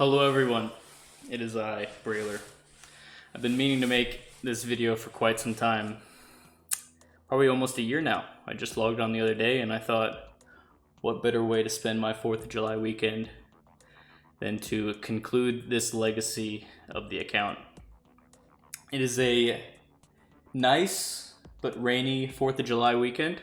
Hello everyone, it is I, Braylor. I've been meaning to make this video for quite some time, probably almost a year now. I just logged on the other day and I thought, what better way to spend my 4th of July weekend than to conclude this legacy of the account. It is a nice but rainy 4th of July weekend.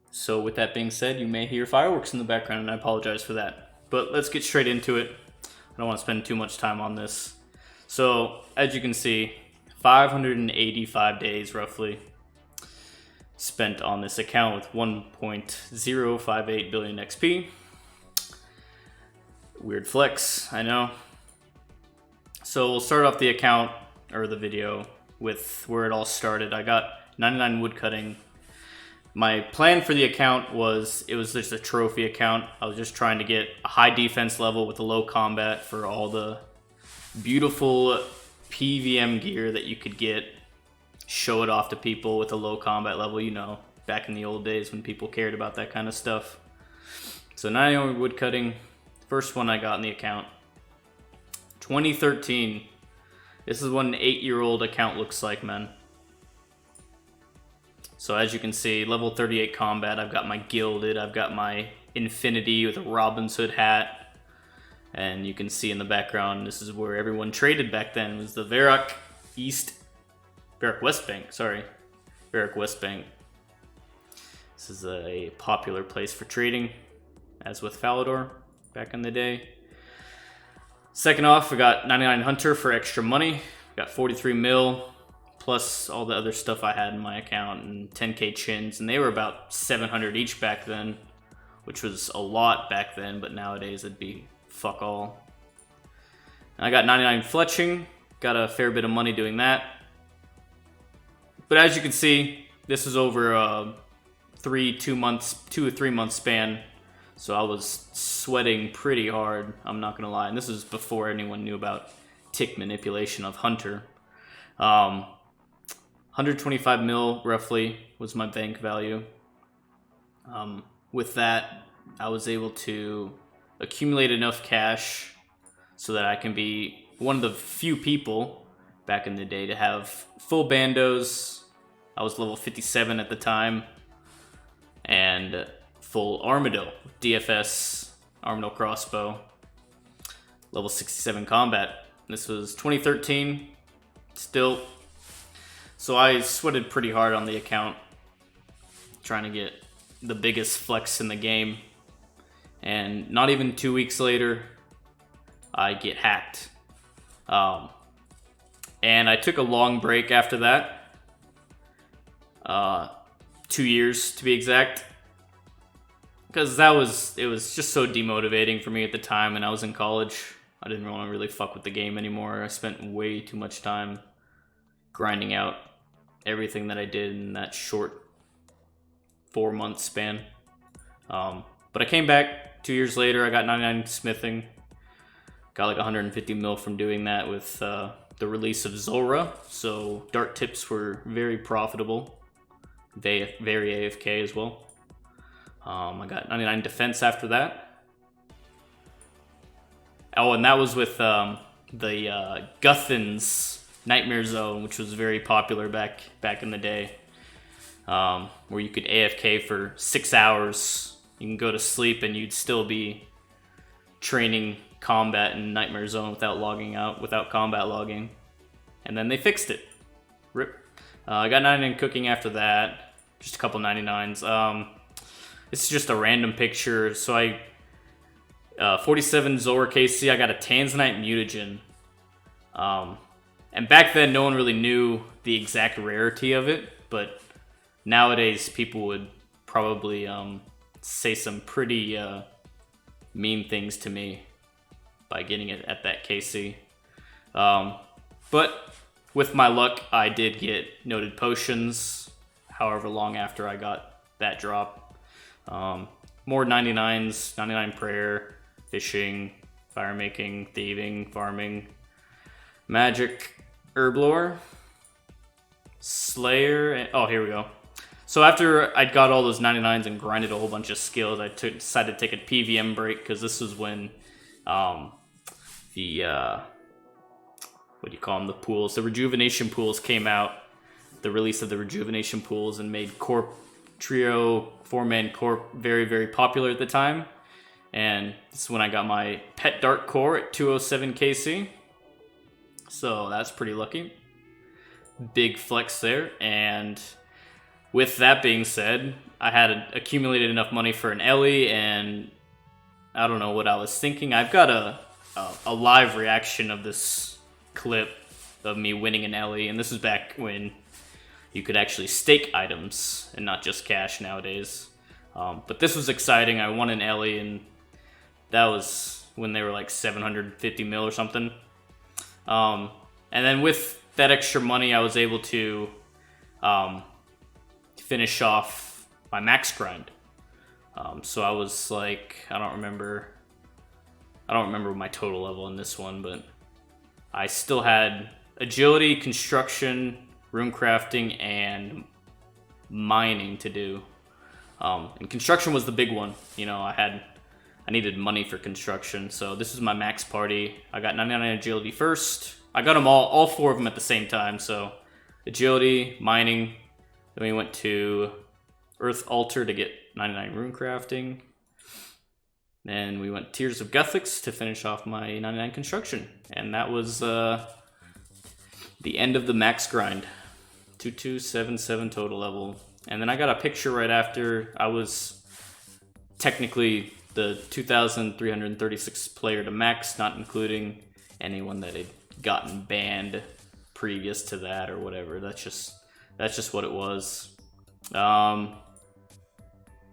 So with that being said, you may hear fireworks in the background and I apologize for that. But let's get straight into it. I don't want to spend too much time on this. So, as you can see, 585 days roughly spent on this account with 1.058 billion XP. Weird flex, I know. So we'll start off the account, or the video, with where it all started. I got 99 woodcutting. My plan for the account was, it was just a trophy account. I was just trying to get a high defense level with a low combat for all the beautiful PVM gear that you could get. Show it off to people with a low combat level, you know, back in the old days when people cared about that kind of stuff. So 99 woodcutting, first one I got in the account. 2013. This is what an 8-year-old account looks like, man. So as you can see, level 38 combat, I've got my gilded, I've got my infinity with a Robin's Hood hat. And you can see in the background, this is where everyone traded back then. It was the Varrock West Bank, sorry. Varrock West Bank. This is a popular place for trading, as with Falador back in the day. Second off, we got 99 Hunter for extra money. We got 43 mil. Plus all the other stuff I had in my account, and 10k chins, and they were about 700 each back then, which was a lot back then, but nowadays it'd be fuck all. And I got 99 fletching, got a fair bit of money doing that. But as you can see, this is over a 2 or 3 month span, so I was sweating pretty hard, I'm not gonna lie. And this is before anyone knew about tick manipulation of Hunter. 125 mil roughly was my bank value. With that, I was able to accumulate enough cash so that I can be one of the few people back in the day to have full bandos. I was level 57 at the time, and full Armadillo, DFS Armadillo crossbow, level 67 combat. This was 2013, still. So I sweated pretty hard on the account, trying to get the biggest flex in the game. And not even 2 weeks later, I get hacked. And I took a long break after that. 2 years to be exact. Because it was just so demotivating for me at the time, and I was in college. I didn't want to really fuck with the game anymore. I spent way too much time grinding out everything that I did in that short 4-month span. But I came back 2 years later. I got 99 smithing. Got like 150 mil from doing that with the release of Zora. So dart tips were very profitable. Very AFK as well. I got 99 defense after that. Oh, and that was with the Guthin's Nightmare Zone, which was very popular back in the day, where you could AFK for 6 hours. You can go to sleep and you'd still be training combat in Nightmare Zone without logging out, without combat logging. And then they fixed it. Rip. I got 99 cooking after that, just a couple 99s. It's just a random picture. So I 47 Zora KC. I got a Tanzanite Mutagen. And back then, no one really knew the exact rarity of it, but nowadays people would probably say some pretty mean things to me by getting it at that KC. But with my luck, I did get noted potions, however long after I got that drop. More 99s, 99 prayer, fishing, fire making, thieving, farming, magic, herblore, slayer, and oh, here we go. So after I got all those 99s and grinded a whole bunch of skills, I decided to take a PVM break, because this was when The what do you call them? The pools, the rejuvenation pools came out. The release of the rejuvenation pools and made Corp Trio 4-man Corp very, very popular at the time. And this is when I got my Pet Dark Core at 207 KC. So that's pretty lucky. Big flex there. And with that being said, I had accumulated enough money for an Ellie, and I don't know what I was thinking. I've got a live reaction of this clip of me winning an Ellie, and this is back when you could actually stake items and not just cash nowadays. But this was exciting. I won an Ellie, and that was when they were like 750 mil or something. And then with that extra money, I was able to finish off my max grind. So I was like, I don't remember my total level in this one, but I still had agility, construction, rune crafting, and mining to do. And construction was the big one. You know, I needed money for construction, so this is my max party. I got 99 agility first. I got them all 4 of them at the same time, so agility, mining, then we went to Earth Altar to get 99 rune crafting. Then we went Tears of Guthix to finish off my 99 construction. And that was the end of the max grind. 2277 total level. And then I got a picture right after. I was technically the 2,336 player to max, not including anyone that had gotten banned previous to that or whatever. That's just what it was.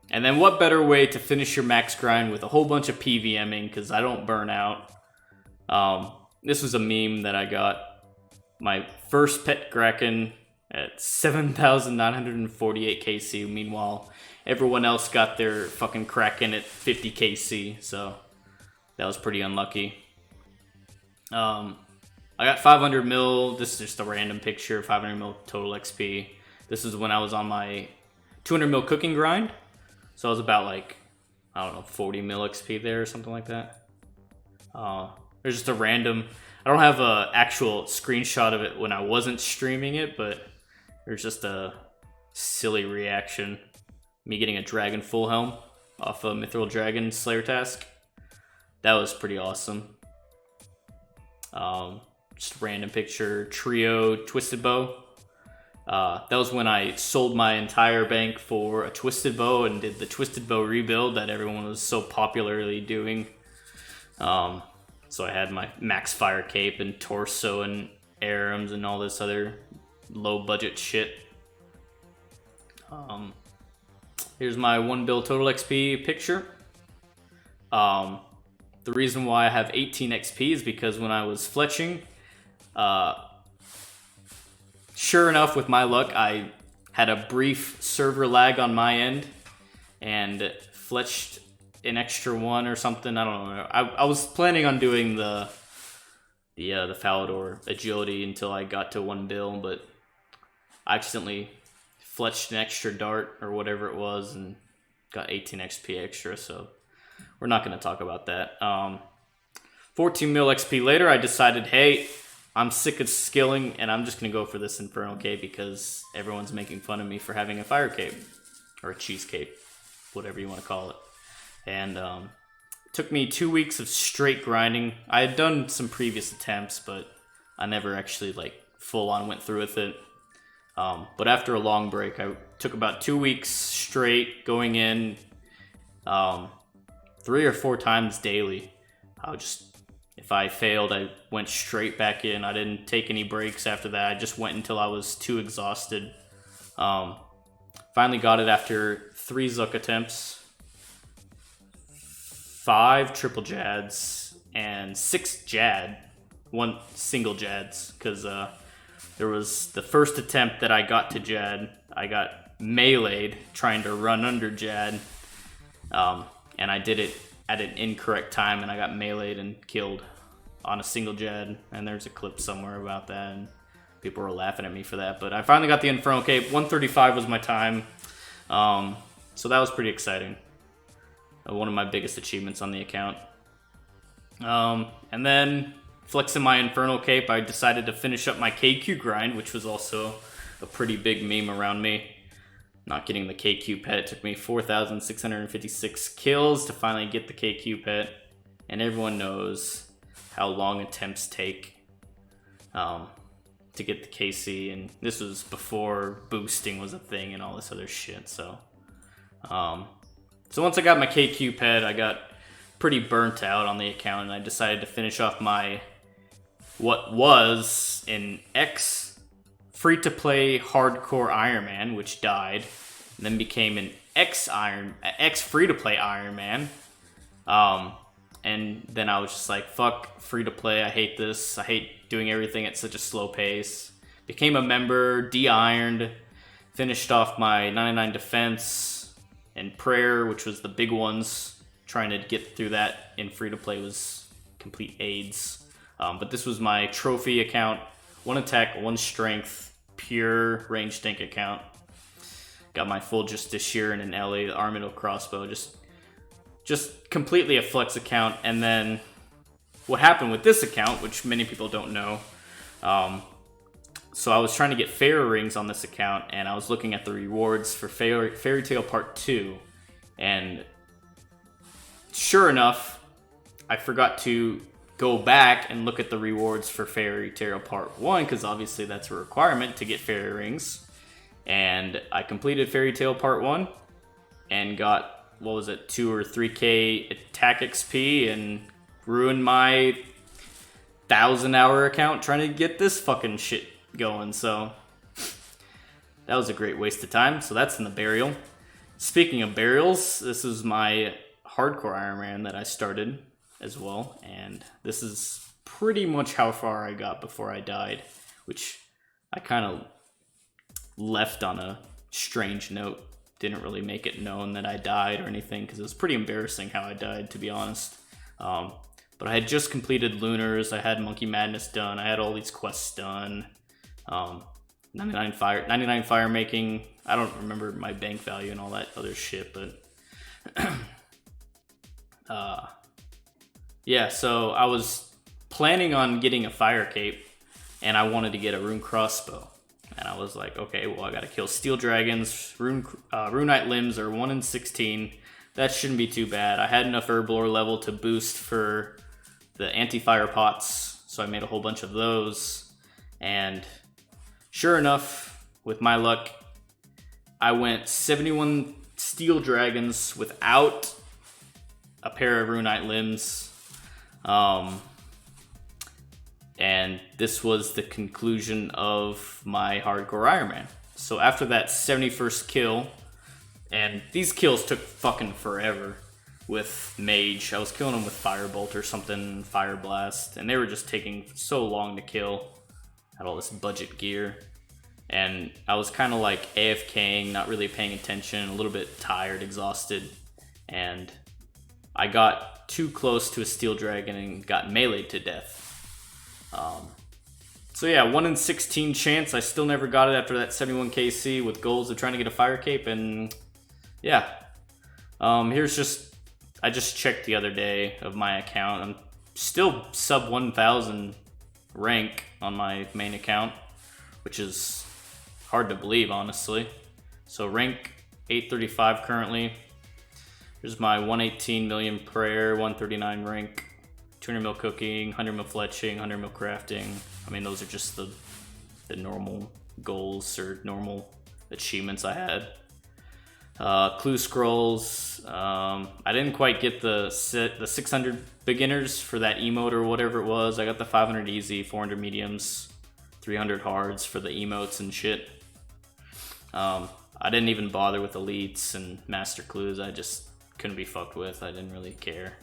And then what better way to finish your max grind with a whole bunch of PVMing, because I don't burn out. This was a meme that I got. My first pet Kraken at 7,948 KC. Meanwhile, everyone else got their fucking Kraken at 50 KC, so that was pretty unlucky. I got 500 mil. This is just a random picture. 500 mil total XP. This is when I was on my 200 mil cooking grind. So I was about like, I don't know, 40 mil XP there or something like that. There's just a random, I don't have an actual screenshot of it when I wasn't streaming it, but there's just a silly reaction. Me getting a dragon full helm off a Mithril Dragon Slayer task. That was pretty awesome. Just a random picture, trio, twisted bow. That was when I sold my entire bank for a twisted bow and did the twisted bow rebuild that everyone was so popularly doing. So I had my max fire cape and torso and arms and all this other low budget shit. Here's my 1 bill total XP picture. The reason why I have 18 XP is because when I was fletching, sure enough, with my luck, I had a brief server lag on my end and fletched an extra 1 or something. I don't know. I was planning on doing the Falador agility until I got to 1 bill, but I accidentally fletched an extra dart or whatever it was and got 18 XP extra, so we're not going to talk about that. 14 mil XP later, I decided, hey, I'm sick of skilling, and I'm just going to go for this Infernal Cape because everyone's making fun of me for having a Fire Cape. Or a Cheese Cape. Whatever you want to call it. And it took me 2 weeks of straight grinding. I had done some previous attempts, but I never actually, like, full-on went through with it. But after a long break, I took about 2 weeks straight going in 3 or 4 times daily. I would just... If I failed, I went straight back in. I didn't take any breaks after that. I just went until I was too exhausted. Finally got it after 3 Zuck attempts, 5 triple Jads, and 6 Jad. 1 single Jads, because there was the first attempt that I got to Jad. I got meleeed trying to run under Jad, and I did it at an incorrect time, and I got meleeed and killed on a single Jad, and there's a clip somewhere about that, and people were laughing at me for that, but I finally got the Infernal Cape. 135 was my time, so that was pretty exciting. One of my biggest achievements on the account. And then, flexing my Infernal Cape, I decided to finish up my KQ grind, which was also a pretty big meme around me. Not getting the KQ pet. It took me 4,656 kills to finally get the KQ pet. And everyone knows how long attempts take to get the KC. And this was before boosting was a thing and all this other shit. So once I got my KQ pet, I got pretty burnt out on the account, and I decided to finish off my what was an X free-to-play hardcore Iron Man, which died, and then became an X free-to-play Iron Man. And then I was just like, fuck free-to-play, I hate this, I hate doing everything at such a slow pace. Became a member, de-ironed, finished off my 99 defense and prayer, which was the big ones. Trying to get through that in free-to-play was complete AIDS. But this was my trophy account. 1 attack, 1 strength, pure range tank account. Got my full Justiciar and an LA Armado crossbow. Just completely a flex account. And then what happened with this account, which many people don't know. So I was trying to get Fairy Rings on this account, and I was looking at the rewards for Fairy Tail Part 2. And sure enough, I forgot to go back and look at the rewards for Fairy Tail Part 1, because obviously that's a requirement to get Fairy Rings. And I completed Fairy Tail Part 1 and got, 2 or 3k attack XP and ruined my 1,000-hour account trying to get this fucking shit going. So that was a great waste of time. So that's in the burial. Speaking of burials, this is my hardcore Iron Man that I started as well, and this is pretty much how far I got before I died, which I kind of left on a strange note. Didn't really make it known that I died or anything, because it was pretty embarrassing how I died, to be honest. But I had just completed Lunars, I had Monkey Madness done, I had all these quests done, 99 fire making. I don't remember my bank value and all that other shit, but yeah, so I was planning on getting a fire cape, and I wanted to get a rune crossbow. And I was like, okay, well, I gotta kill steel dragons. Runite limbs are 1 in 16. That shouldn't be too bad. I had enough herblore level to boost for the anti-fire pots, so I made a whole bunch of those. And sure enough, with my luck, I went 71 steel dragons without a pair of runite limbs. And this was the conclusion of my hardcore Iron Man. So after that 71st kill, and these kills took fucking forever with Mage. I was killing them with Firebolt or something, Fire Blast, and they were just taking so long to kill. Had all this budget gear. And I was kind of like AFKing, not really paying attention, a little bit tired, exhausted. And I got too close to a steel dragon and got meleeed to death. So yeah, 1 in 16 chance. I still never got it after that 71 KC with goals of trying to get a fire cape, and yeah. Here's just, I just checked the other day of my account. I'm still sub 1,000 rank on my main account, which is hard to believe, honestly. So rank 835 currently. Here's my 118 million prayer, 139 rank, 200 mil cooking, 100 mil fletching, 100 mil crafting. I mean, those are just the normal goals or normal achievements I had. Clue scrolls. I didn't quite get the 600 beginners for that emote or whatever it was. I got the 500 easy, 400 mediums, 300 hards for the emotes and shit. I didn't even bother with elites and master clues. I just couldn't be fucked with. I didn't really care.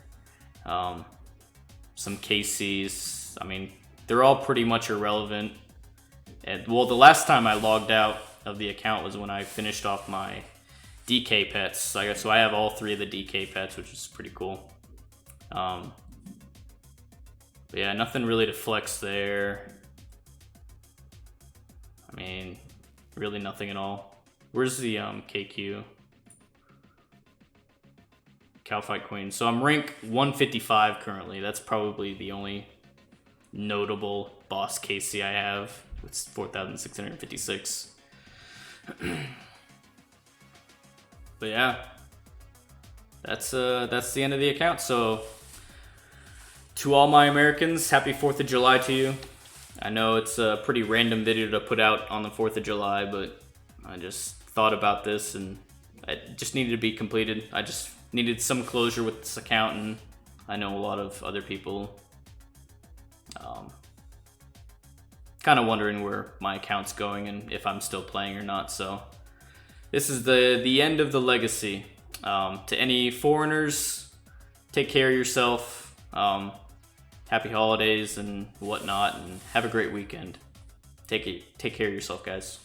Some KCs. I mean, they're all pretty much irrelevant. And well, the last time I logged out of the account was when I finished off my DK pets. So I have all 3 of the DK pets, which is pretty cool. But yeah, nothing really to flex there. I mean, really nothing at all. Where's the KQ? Cow Fight Queen. So I'm rank 155 currently. That's probably the only notable boss KC I have. It's 4,656. But yeah, that's the end of the account. So to all my Americans, happy 4th of July to you. I know it's a pretty random video to put out on the 4th of July, but I just thought about this and it just needed to be completed. I just needed some closure with this account, and I know a lot of other people kind of wondering where my account's going and if I'm still playing or not. So this is the end of the legacy. To any foreigners, take care of yourself. Happy holidays and whatnot, and have a great weekend. Take care of yourself, guys.